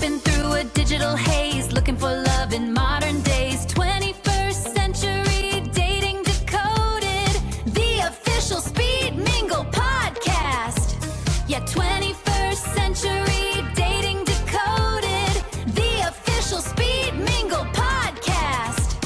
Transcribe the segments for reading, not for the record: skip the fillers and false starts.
slipping through a digital haze, looking for love in modern days. 21st Century Dating Decoded, the official Speed Mingle Podcast. Yeah, 21st Century Dating Decoded, the official Speed Mingle Podcast.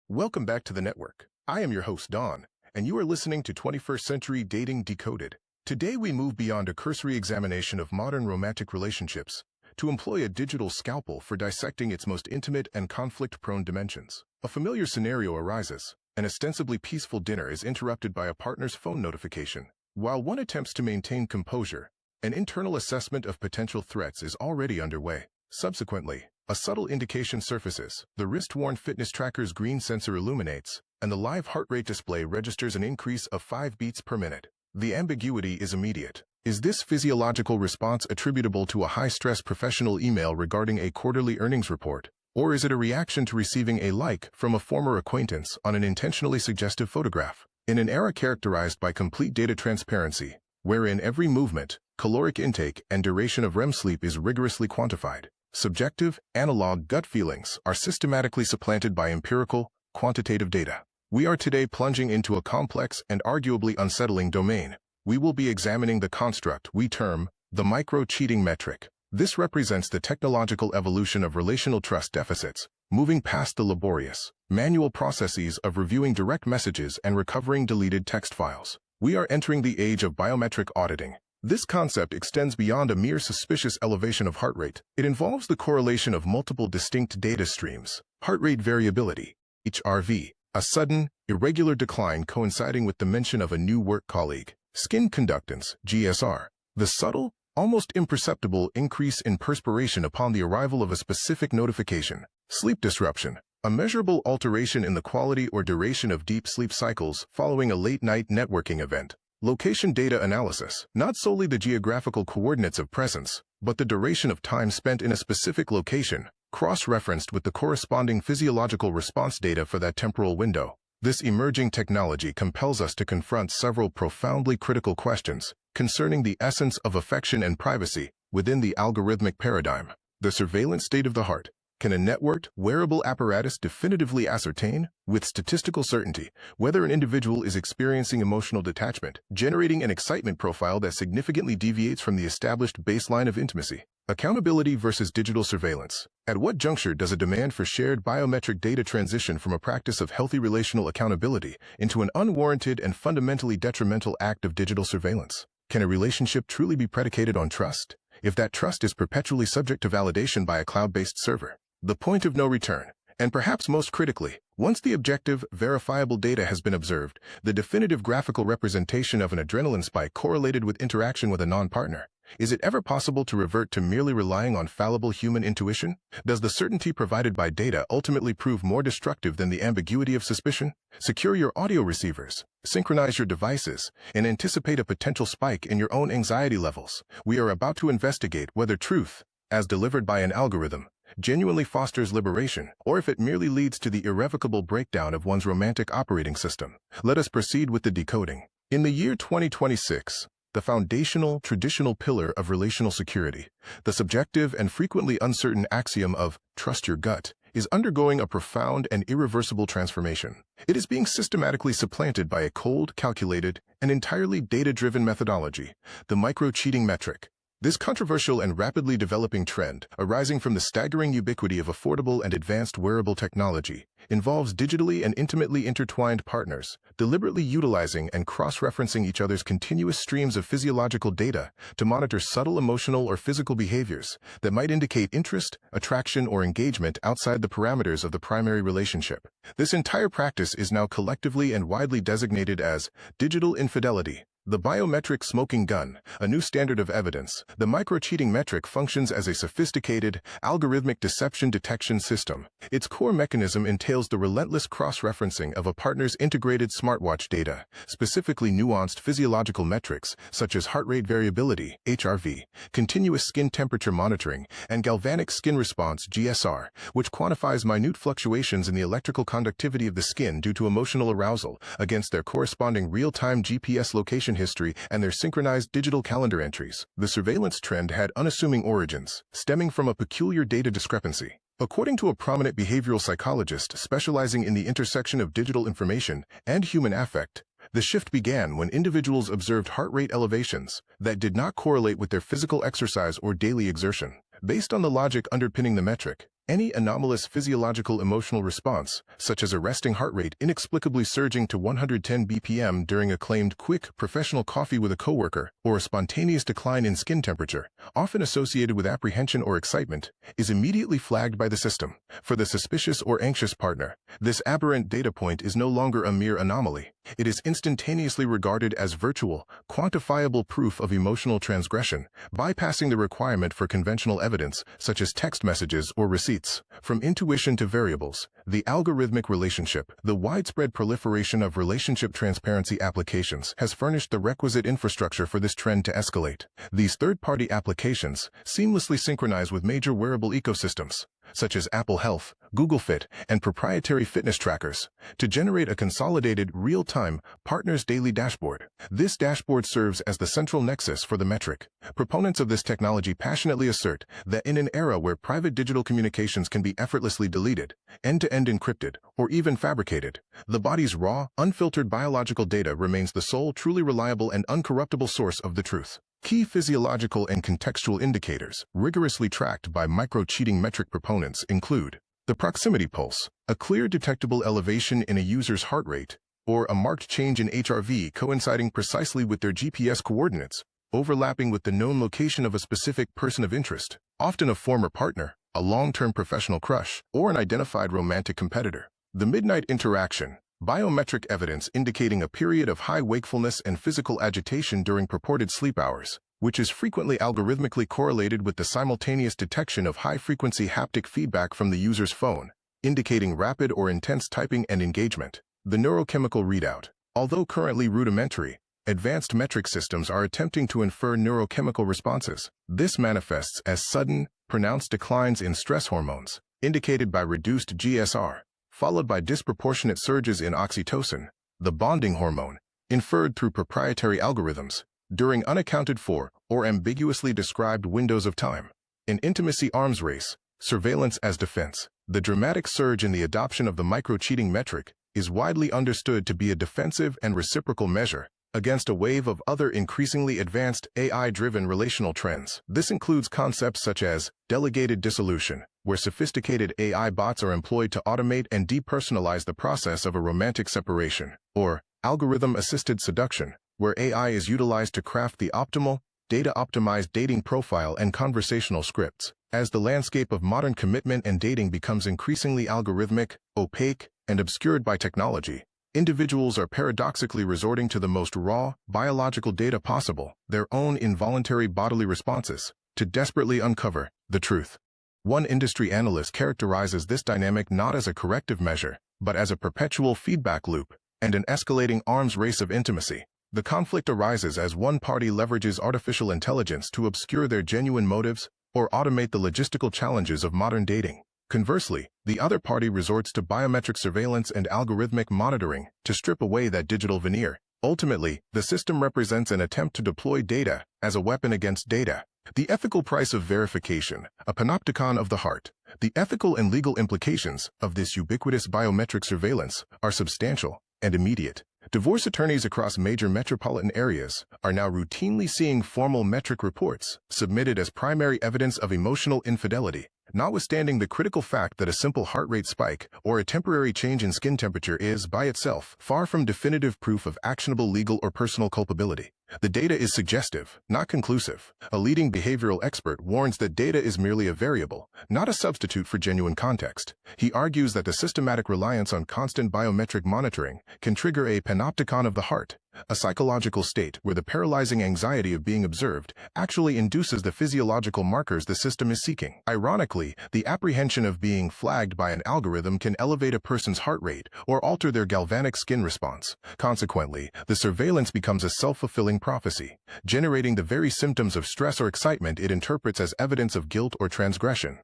Welcome back to the network. I am your host, Don, and you are listening to 21st Century Dating Decoded. Today we move beyond a cursory examination of modern romantic relationships to employ a digital scalpel for dissecting its most intimate and conflict-prone dimensions. A familiar scenario arises. An ostensibly peaceful dinner is interrupted by a partner's phone notification. While one attempts to maintain composure, an internal assessment of potential threats is already underway. Subsequently, a subtle indication surfaces. The wrist-worn fitness tracker's green sensor illuminates, and the live heart rate display registers an increase of 5 beats per minute. The ambiguity is immediate. Is this physiological response attributable to a high-stress professional email regarding a quarterly earnings report, or is it a reaction to receiving a like from a former acquaintance on an intentionally suggestive photograph? In an era characterized by complete data transparency, wherein every movement, caloric intake, and duration of REM sleep is rigorously quantified, subjective, analog gut feelings are systematically supplanted by empirical, quantitative data. We are today plunging into a complex and arguably unsettling domain. We will be examining the construct we term the micro-cheating metric. This represents the technological evolution of relational trust deficits, moving past the laborious, manual processes of reviewing direct messages and recovering deleted text files. We are entering the age of biometric auditing. This concept extends beyond a mere suspicious elevation of heart rate. It involves the correlation of multiple distinct data streams. Heart rate variability, HRV, a sudden, irregular decline coinciding with the mention of a new work colleague. Skin conductance, GSR, the subtle, almost imperceptible increase in perspiration upon the arrival of a specific notification. Sleep disruption, a measurable alteration in the quality or duration of deep sleep cycles following a late-night networking event. Location data analysis, not solely the geographical coordinates of presence, but the duration of time spent in a specific location, cross-referenced with the corresponding physiological response data for that temporal window. This emerging technology compels us to confront several profoundly critical questions concerning the essence of affection and privacy within the algorithmic paradigm. The surveillance state of the heart. Can a networked, wearable apparatus definitively ascertain, with statistical certainty, whether an individual is experiencing emotional detachment, generating an excitement profile that significantly deviates from the established baseline of intimacy? Accountability versus digital surveillance. At what juncture does a demand for shared biometric data transition from a practice of healthy relational accountability into an unwarranted and fundamentally detrimental act of digital surveillance? Can a relationship truly be predicated on trust, if that trust is perpetually subject to validation by a cloud-based server? The point of no return. And perhaps most critically, once the objective, verifiable data has been observed, the definitive graphical representation of an adrenaline spike correlated with interaction with a non-partner, is it ever possible to revert to merely relying on fallible human intuition? Does the certainty provided by data ultimately prove more destructive than the ambiguity of suspicion? Secure your audio receivers, synchronize your devices, and anticipate a potential spike in your own anxiety levels. We are about to investigate whether truth, as delivered by an algorithm, genuinely fosters liberation, or if it merely leads to the irrevocable breakdown of one's romantic operating system. Let us proceed with the decoding. In the year 2026, the foundational, traditional pillar of relational security, the subjective and frequently uncertain axiom of trust your gut, is undergoing a profound and irreversible transformation. It is being systematically supplanted by a cold, calculated, and entirely data-driven methodology, the micro-cheating metric. This controversial and rapidly developing trend, arising from the staggering ubiquity of affordable and advanced wearable technology, involves digitally and intimately intertwined partners, deliberately utilizing and cross-referencing each other's continuous streams of physiological data to monitor subtle emotional or physical behaviors that might indicate interest, attraction, or engagement outside the parameters of the primary relationship. This entire practice is now collectively and widely designated as digital infidelity. The biometric smoking gun, a new standard of evidence, the micro-cheating metric functions as a sophisticated, algorithmic deception detection system. Its core mechanism entails the relentless cross-referencing of a partner's integrated smartwatch data, specifically nuanced physiological metrics such as heart rate variability, HRV, continuous skin temperature monitoring, and galvanic skin response, GSR, which quantifies minute fluctuations in the electrical conductivity of the skin due to emotional arousal against their corresponding real-time GPS location transaction history and their synchronized digital calendar entries. The surveillance trend had unassuming origins, stemming from a peculiar data discrepancy. According to a prominent behavioral psychologist specializing in the intersection of digital information and human affect, the shift began when individuals observed heart rate elevations that did not correlate with their physical exercise or daily exertion. Based on the logic underpinning the metric, any anomalous physiological emotional response, such as a resting heart rate inexplicably surging to 110 bpm during a claimed quick professional coffee with a coworker, or a spontaneous decline in skin temperature, often associated with apprehension or excitement, is immediately flagged by the system. For the suspicious or anxious partner, this aberrant data point is no longer a mere anomaly. It is instantaneously regarded as virtual, quantifiable proof of emotional transgression, bypassing the requirement for conventional evidence, such as text messages or receipts. From intuition to variables, the algorithmic relationship, the widespread proliferation of relationship transparency applications has furnished the requisite infrastructure for this trend to escalate. These third-party applications seamlessly synchronize with major wearable ecosystems, such as Apple Health, Google Fit, and proprietary fitness trackers, to generate a consolidated, real-time, partner's daily dashboard. This dashboard serves as the central nexus for the metric. Proponents of this technology passionately assert that in an era where private digital communications can be effortlessly deleted, end-to-end encrypted, or even fabricated, the body's raw, unfiltered biological data remains the sole truly reliable and uncorruptible source of the truth. Key physiological and contextual indicators, rigorously tracked by micro-cheating metric proponents, include the proximity pulse, a clear detectable elevation in a user's heart rate, or a marked change in HRV coinciding precisely with their GPS coordinates, overlapping with the known location of a specific person of interest, often a former partner, a long-term professional crush, or an identified romantic competitor. The midnight interaction, biometric evidence indicating a period of high wakefulness and physical agitation during purported sleep hours, which is frequently algorithmically correlated with the simultaneous detection of high-frequency haptic feedback from the user's phone, indicating rapid or intense typing and engagement. The neurochemical readout. Although currently rudimentary, advanced metric systems are attempting to infer neurochemical responses. This manifests as sudden, pronounced declines in stress hormones, indicated by reduced GSR, followed by disproportionate surges in oxytocin, the bonding hormone, inferred through proprietary algorithms, during unaccounted for or ambiguously described windows of time. In intimacy arms race, surveillance as defense, the dramatic surge in the adoption of the micro-cheating metric is widely understood to be a defensive and reciprocal measure against a wave of other increasingly advanced AI-driven relational trends. This includes concepts such as delegated dissolution, where sophisticated AI bots are employed to automate and depersonalize the process of a romantic separation, or algorithm-assisted seduction, where AI is utilized to craft the optimal, data-optimized dating profile and conversational scripts. As the landscape of modern commitment and dating becomes increasingly algorithmic, opaque, and obscured by technology, individuals are paradoxically resorting to the most raw, biological data possible, their own involuntary bodily responses, to desperately uncover the truth. One industry analyst characterizes this dynamic not as a corrective measure, but as a perpetual feedback loop and an escalating arms race of intimacy. The conflict arises as one party leverages artificial intelligence to obscure their genuine motives or automate the logistical challenges of modern dating. Conversely, the other party resorts to biometric surveillance and algorithmic monitoring to strip away that digital veneer. Ultimately, the system represents an attempt to deploy data as a weapon against data. The ethical price of verification, a panopticon of the heart. The ethical and legal implications of this ubiquitous biometric surveillance are substantial and immediate. Divorce attorneys across major metropolitan areas are now routinely seeing formal metric reports submitted as primary evidence of emotional infidelity, notwithstanding the critical fact that a simple heart rate spike or a temporary change in skin temperature is, by itself, far from definitive proof of actionable legal or personal culpability. The data is suggestive, not conclusive. A leading behavioral expert warns that data is merely a variable, not a substitute for genuine context. He argues that the systematic reliance on constant biometric monitoring can trigger a panopticon of the heart, a psychological state where the paralyzing anxiety of being observed actually induces the physiological markers the system is seeking. Ironically, the apprehension of being flagged by an algorithm can elevate a person's heart rate or alter their galvanic skin response. Consequently, the surveillance becomes a self-fulfilling prophecy, generating the very symptoms of stress or excitement it interprets as evidence of guilt or transgression.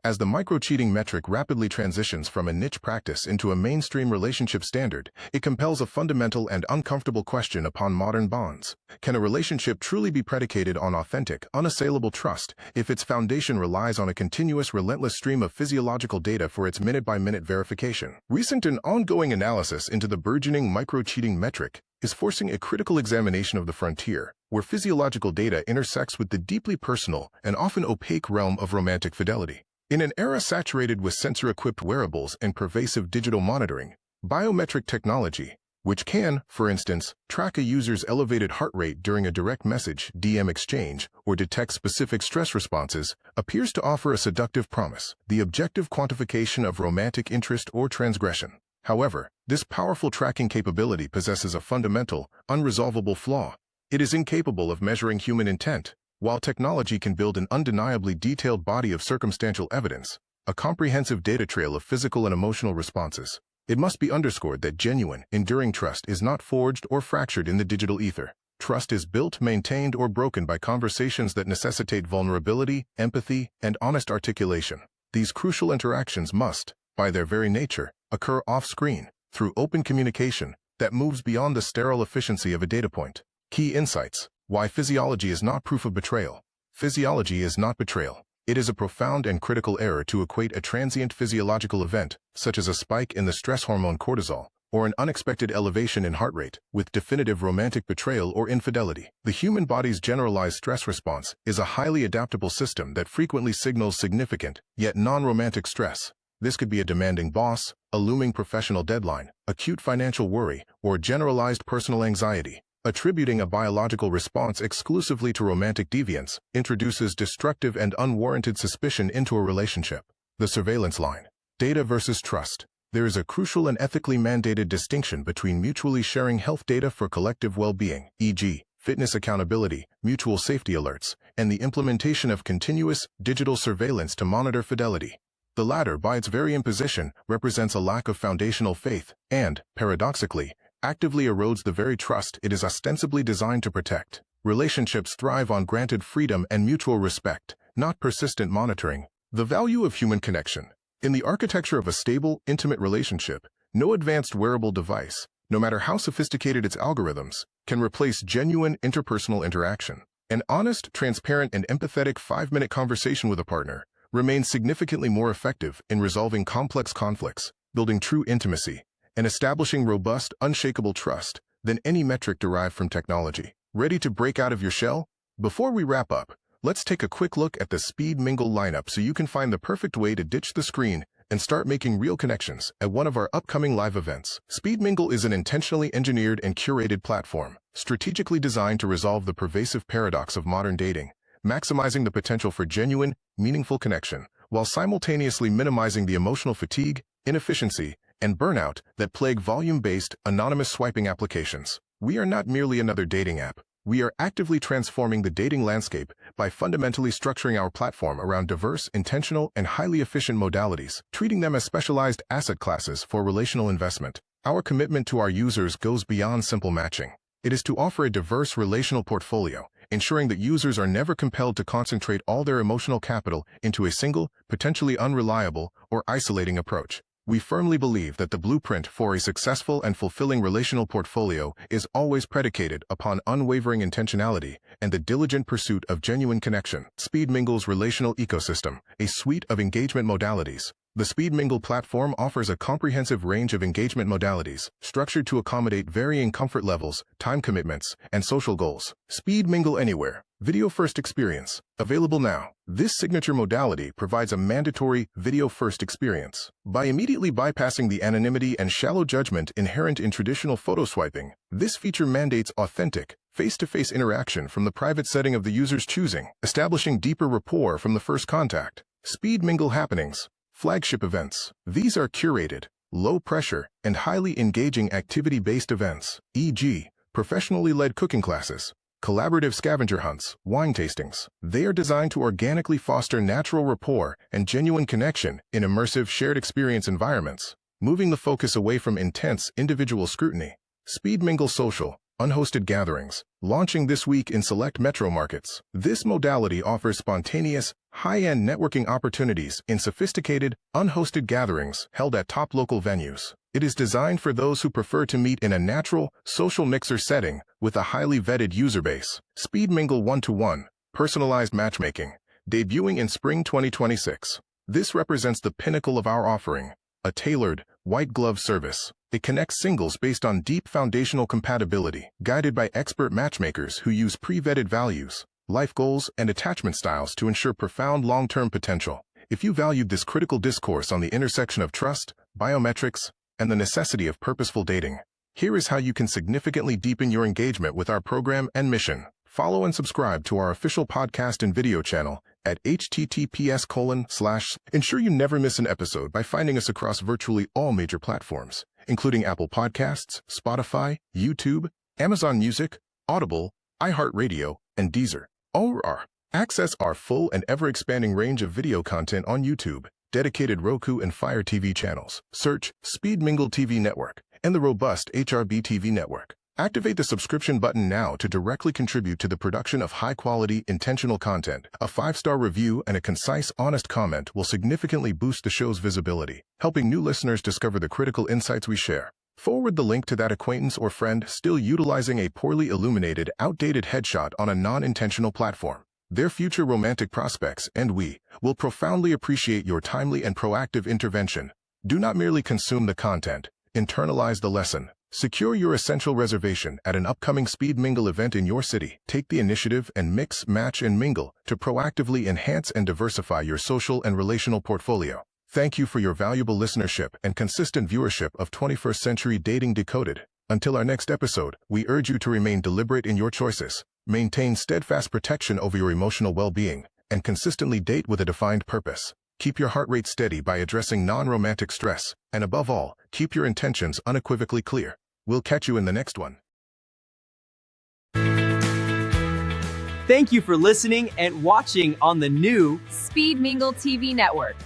As the micro-cheating metric rapidly transitions from a niche practice into a mainstream relationship standard, it compels a fundamental and uncomfortable question upon modern bonds. Can a relationship truly be predicated on authentic, unassailable trust if its foundation relies on a continuous, relentless stream of physiological data for its minute-by-minute verification? Recent and ongoing analysis into the burgeoning micro-cheating metric is forcing a critical examination of the frontier, where physiological data intersects with the deeply personal and often opaque realm of romantic fidelity. In an era saturated with sensor-equipped wearables and pervasive digital monitoring, biometric technology, which can, for instance, track a user's elevated heart rate during a direct message (DM) exchange or detect specific stress responses, appears to offer a seductive promise: the objective quantification of romantic interest or transgression. However, this powerful tracking capability possesses a fundamental, unresolvable flaw. It is incapable of measuring human intent. While technology can build an undeniably detailed body of circumstantial evidence, a comprehensive data trail of physical and emotional responses, it must be underscored that genuine, enduring trust is not forged or fractured in the digital ether. Trust is built, maintained, or broken by conversations that necessitate vulnerability, empathy, and honest articulation. These crucial interactions must, by their very nature, occur off-screen, through open communication that moves beyond the sterile efficiency of a data point. Key insights. Why physiology is not proof of betrayal. Physiology is not betrayal. It is a profound and critical error to equate a transient physiological event, such as a spike in the stress hormone cortisol, or an unexpected elevation in heart rate, with definitive romantic betrayal or infidelity. The human body's generalized stress response is a highly adaptable system that frequently signals significant, yet non-romantic stress. This could be a demanding boss, a looming professional deadline, acute financial worry, or generalized personal anxiety. Attributing a biological response exclusively to romantic deviance introduces destructive and unwarranted suspicion into a relationship. The surveillance line. Data versus trust. There is a crucial and ethically mandated distinction between mutually sharing health data for collective well-being, e.g., fitness accountability, mutual safety alerts, and the implementation of continuous, digital surveillance to monitor fidelity. The latter, by its very imposition, represents a lack of foundational faith and, paradoxically, actively erodes the very trust it is ostensibly designed to protect. Relationships thrive on granted freedom and mutual respect, not persistent monitoring. The value of human connection. In the architecture of a stable, intimate relationship, no advanced wearable device, no matter how sophisticated its algorithms, can replace genuine interpersonal interaction. An honest, transparent, and empathetic 5-minute conversation with a partner remains significantly more effective in resolving complex conflicts, building true intimacy, and establishing robust, unshakable trust than any metric derived from technology. Ready to break out of your shell? Before we wrap up, let's take a quick look at the Speed Mingle lineup so you can find the perfect way to ditch the screen and start making real connections at one of our upcoming live events. Speed Mingle is an intentionally engineered and curated platform, strategically designed to resolve the pervasive paradox of modern dating, maximizing the potential for genuine, meaningful connection, while simultaneously minimizing the emotional fatigue, inefficiency, and burnout that plague volume-based, anonymous swiping applications. We are not merely another dating app. We are actively transforming the dating landscape by fundamentally structuring our platform around diverse, intentional, and highly efficient modalities, treating them as specialized asset classes for relational investment. Our commitment to our users goes beyond simple matching. It is to offer a diverse relational portfolio, ensuring that users are never compelled to concentrate all their emotional capital into a single, potentially unreliable, or isolating approach. We firmly believe that the blueprint for a successful and fulfilling relational portfolio is always predicated upon unwavering intentionality and the diligent pursuit of genuine connection. Speed Mingle's relational ecosystem, a suite of engagement modalities. The Speed Mingle platform offers a comprehensive range of engagement modalities, structured to accommodate varying comfort levels, time commitments, and social goals. Speed Mingle Anywhere. Video-first experience. Available now. This signature modality provides a mandatory video-first experience. By immediately bypassing the anonymity and shallow judgment inherent in traditional photo swiping, this feature mandates authentic, face-to-face interaction from the private setting of the user's choosing, establishing deeper rapport from the first contact. Speed Mingle Happenings. Flagship events. These are curated, low-pressure, and highly engaging activity-based events, e.g., professionally led cooking classes, collaborative scavenger hunts, wine tastings. They are designed to organically foster natural rapport and genuine connection in immersive shared experience environments, moving the focus away from intense individual scrutiny. Speed Mingle Social. Unhosted gatherings, launching this week in select metro markets. This modality offers spontaneous, high-end networking opportunities in sophisticated, unhosted gatherings held at top local venues. It is designed for those who prefer to meet in a natural, social mixer setting with a highly vetted user base. Speed Mingle 1-to-1, personalized matchmaking, debuting in spring 2026. This represents the pinnacle of our offering, a tailored, white-glove service. It connects singles based on deep foundational compatibility, guided by expert matchmakers who use pre-vetted values, life goals, and attachment styles to ensure profound long-term potential. If you valued this critical discourse on the intersection of trust, biometrics, and the necessity of purposeful dating, here is how you can significantly deepen your engagement with our program and mission. Follow and subscribe to our official podcast and video channel at https:/. Ensure you never miss an episode by finding us across virtually all major platforms, including Apple Podcasts, Spotify, YouTube, Amazon Music, Audible, iHeartRadio, and Deezer. Access our full and ever-expanding range of video content on YouTube, dedicated Roku and Fire TV channels. Search Speed Mingle TV Network and the robust HRB TV Network. Activate the subscription button now to directly contribute to the production of high-quality, intentional content. A 5-star review and a concise, honest comment will significantly boost the show's visibility, helping new listeners discover the critical insights we share. Forward the link to that acquaintance or friend still utilizing a poorly illuminated, outdated headshot on a non-intentional platform. Their future romantic prospects and we will profoundly appreciate your timely and proactive intervention. Do not merely consume the content, internalize the lesson. Secure your essential reservation at an upcoming Speed Mingle event in your city. Take the initiative and mix, match, and mingle to proactively enhance and diversify your social and relational portfolio. Thank you for your valuable listenership and consistent viewership of 21st Century Dating Decoded. Until our next episode, we urge you to remain deliberate in your choices, maintain steadfast protection over your emotional well-being, and consistently date with a defined purpose. Keep your heart rate steady by addressing non-romantic stress, and above all, keep your intentions unequivocally clear. We'll catch you in the next one. Thank you for listening and watching on the new Speed Mingle TV Network.